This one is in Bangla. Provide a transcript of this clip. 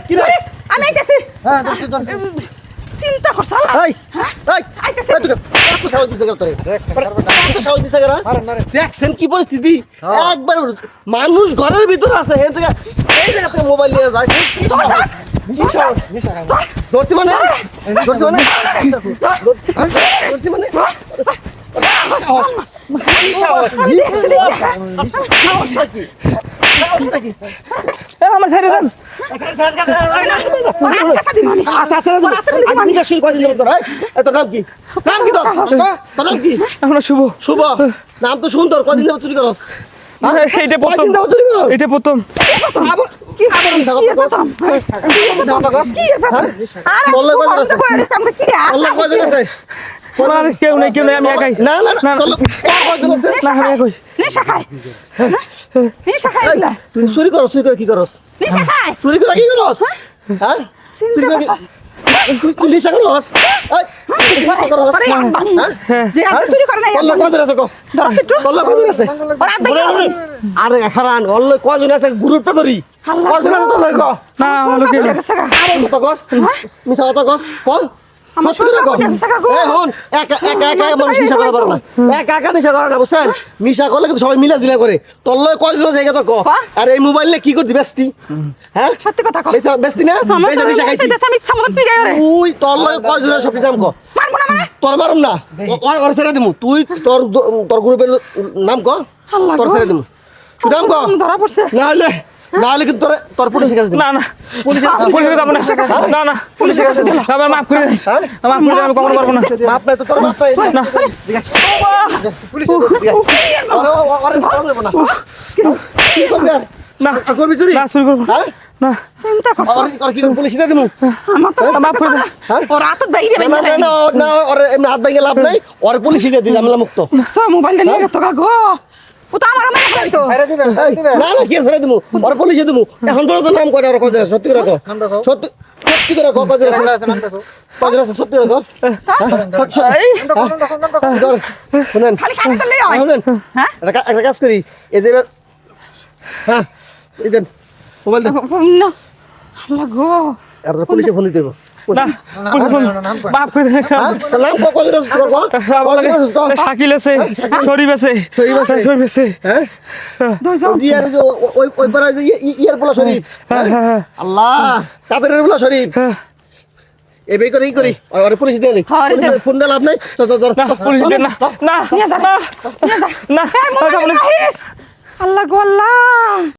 কি রে আমি আইতাছি হ্যাঁ ধর চিন্তা করছ আলা এই এই আইতাছি তুই কত সাহস দিছ তোরে কত সাহস দিছ গরা দেখছেন কি পরিস্থিতি একবার মানুষ ঘরের ভিতরে আছে এই জায়গাতে মোবাইল নিয়ে যায় ধরছি মানে আমি দেখছি আমার ছেড়ে দেন তোর নাম কি তোর নাম কি এখন শুভ শুভ নাম তো সুন্দর কদিন যাবো চুরি করস এইটা প্রথম চুরি করস এটা প্রথম কি আবার কি আর কেউ নেই আমি একাই না না না আমি একাই নেশা খায় নেশা খায় তুই চুরি করে কি করস নেশা খায় চুরি করে কি করস হ্যাঁ চিন্তা করছ তুই নেশা করস যে আজ চুরি করে নাই কল্লা কয়জন আছে কো ধরছ একটু কল্লা কয়জন আছে ওরা দেখে আরে খারান অল্লে কয়জন আছে গ্রুপটা ধরি কয়জন আছে তো লই কো না আমার লোকে আরে কত গস মিছা কত গস কল আমার সত্যি করে কো টাকা গো এই হন একা মানুষ মিশা করা পারে না একা নিশা করে না বুঝছেন মিশা করলে কিন্তু সবাই মিলা দিলা করে তোর লয় কয়জন জায়গা তো কো আর এই মোবাইলে কি করতি ব্যস্তি হ্যাঁ সত্যি কথা কও ব্যস্তি না বেশা মিশা খাইছি আমি ইচ্ছা মত পিড়াই রে তুই তোর লয় কয়জন সব নাম কো মারবো না মানে তোর মারুম না ওর ছেড়ে দিমু তুই তোর গ্রুপের নাম কো তোর ছেড়ে দিমু তুই নাম কো ধরা পড়ছে না হলে কিন্তু তোর পুলিশের কাছে না না পুলিশে যাব না না পুলিশের কাছে দিলা আমার মাফ করে দেন মাফ করে দেন আমি কখনো পারবো না মাপ নাই তো তোর মাপ নাই না পুলিশ আরে কি করবি আর না করবি চুরি না শুরু করবো হ্যাঁ না চিন্তা করছ আর কি করবি পুলিশ দিয়ে দিমু আমার তো মাফ করে দেন ওরা তো বাইরে না বাইরে না না ওর এমনি হাত ভেঙে লাভ নাই ওর পুলিশ দিয়ে দিই আমরা মুক্ত সো মোবাইলটা নিয়ে গেতো গো ও তো আমার মারা ফেলতো না না কি ছেড়ে দিমু ওর পুলিশে দিমু এখন বড় তো নাম করে আর কত সত্যি করে কো সত্যি করে কো কত আছে সত্যি করে কো শুনেন খালি কানে তো লই হয় শুনেন হ্যাঁ একটা কাজ করি এই যে হ্যাঁ এই দেন মোবাইল দেন না আল্লাহ গো আর পুলিশে ফোন দিতে না মাফ করে দেন নাম কো কত আছে শাকিল আছে শরীফ আছে শরীফ আছে হ্যাঁ ইয়ার ওই পাড়া ইয়ার বলা শরীফ আল্লাহ কাদের বলা শরীফ এবে করি আর পুলিশ দিয়ে দেই ফোন দে লাভ নাই না পুলিশ দেন না না নিয়ে যা না আল্লাহ গো আল্লাহ